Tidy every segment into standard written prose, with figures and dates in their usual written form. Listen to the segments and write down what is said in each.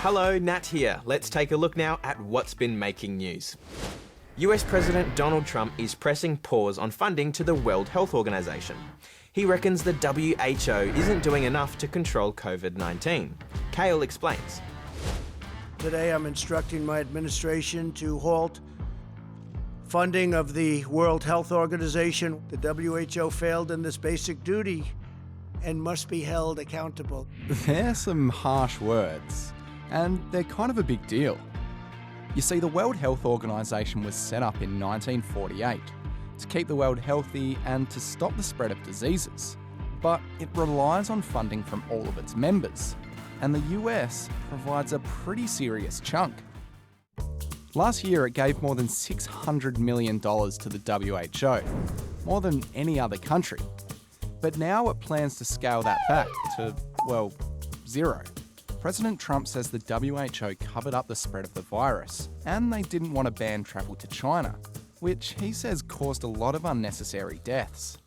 Hello, Nat here. Let's take a look now at what's been making news. US President Donald Trump is pressing pause on funding to the World Health Organization. He reckons the WHO isn't doing enough to control COVID-19. Kale explains. Today I'm instructing my administration to halt funding of the World Health Organization. The WHO failed in this basic duty and must be held accountable. They're some harsh words, and they're kind of a big deal. You see, the World Health Organization was set up in 1948 to keep the world healthy and to stop the spread of diseases. But it relies on funding from all of its members, and the US provides a pretty serious chunk. Last year, it gave more than $600 million to the WHO, more than any other country. But now it plans to scale that back to, well, zero. President Trump says the WHO covered up the spread of the virus, and they didn't want to ban travel to China, which he says caused a lot of unnecessary deaths.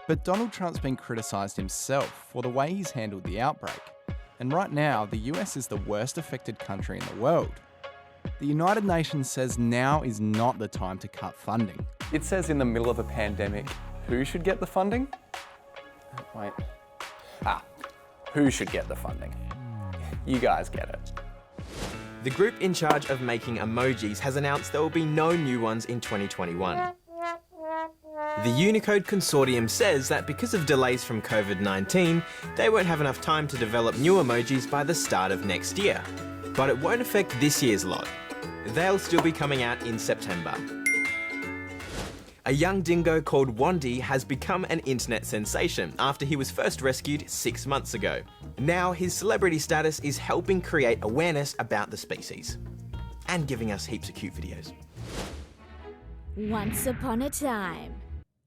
But Donald Trump's been criticised himself for the way he's handled the outbreak, and right now the US is the worst affected country in the world. The United Nations says now is not the time to cut funding. It says in the middle of a pandemic, who should get the funding? Wait. Who should get the funding? You guys get it. The group in charge of making emojis has announced there will be no new ones in 2021. The Unicode Consortium says that because of delays from COVID-19, they won't have enough time to develop new emojis by the start of next year. But it won't affect this year's lot. They'll still be coming out in September. A young dingo called Wandy has become an internet sensation after he was first rescued 6 months ago. Now his celebrity status is helping create awareness about the species and giving us heaps of cute videos. Once upon a time.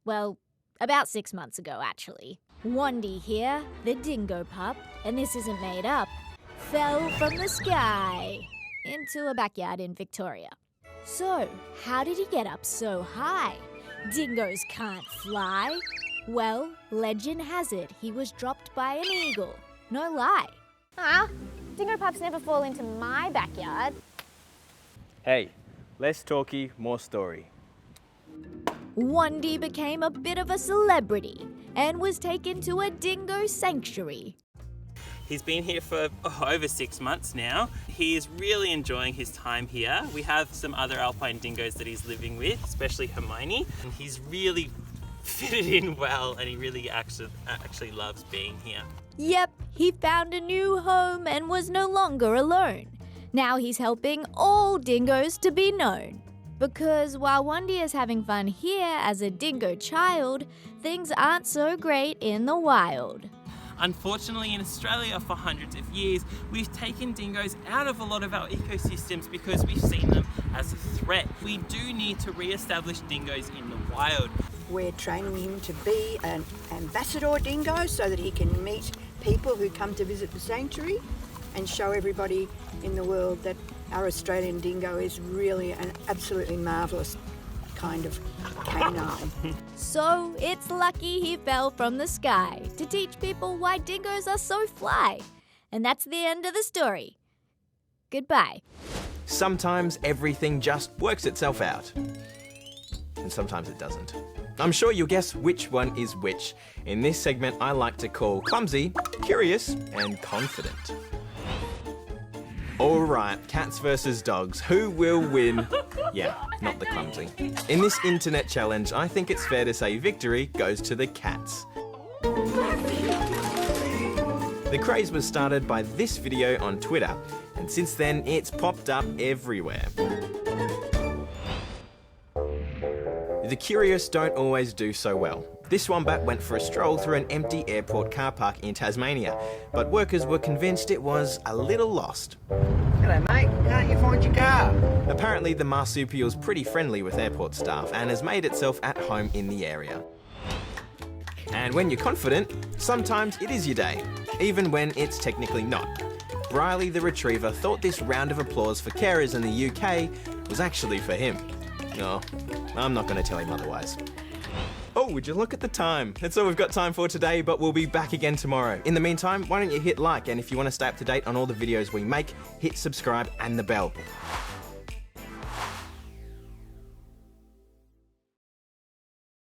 Well, about 6 months ago actually. Wandy here, the dingo pup, and this isn't made up, fell from the sky into a backyard in Victoria. So, how did he get up so high? Dingoes can't fly. Well, legend has it he was dropped by an eagle. No lie. Dingo pups never fall into my backyard. Hey, less talky, more story. Wandy became a bit of a celebrity and was taken to a dingo sanctuary. He's been here for over 6 months now. He is really enjoying his time here. We have some other alpine dingoes that he's living with, especially Hermione. And he's really fitted in well, and he really actually loves being here. Yep, he found a new home and was no longer alone. Now he's helping all dingoes to be known. Because while Wandy is having fun here as a dingo child, things aren't so great in the wild. Unfortunately, in Australia for hundreds of years, we've taken dingoes out of a lot of our ecosystems because we've seen them as a threat. We do need to re-establish dingoes in the wild. We're training him to be an ambassador dingo so that he can meet people who come to visit the sanctuary and show everybody in the world that our Australian dingo is really an absolutely marvellous kind of canine. So it's lucky he fell from the sky to teach people why dingoes are so fly. And that's the end of the story. Goodbye. Sometimes everything just works itself out. And sometimes it doesn't. I'm sure you'll guess which one is which. In this segment, I like to call clumsy, curious, and confident. Alright, cats versus dogs. Who will win? Yeah, not the clumsy. In this internet challenge, I think it's fair to say victory goes to the cats. The craze was started by this video on Twitter, and since then it's popped up everywhere. The curious don't always do so well. This wombat went for a stroll through an empty airport car park in Tasmania, but workers were convinced it was a little lost. Hello, mate. Can't you find your car? Apparently the marsupial's pretty friendly with airport staff and has made itself at home in the area. And when you're confident, sometimes it is your day, even when it's technically not. Riley the retriever thought this round of applause for carers in the UK was actually for him. No, I'm not going to tell him otherwise. Oh, would you look at the time? That's all we've got time for today, but we'll be back again tomorrow. In the meantime, why don't you hit like, and if you want to stay up to date on all the videos we make, hit subscribe and the bell.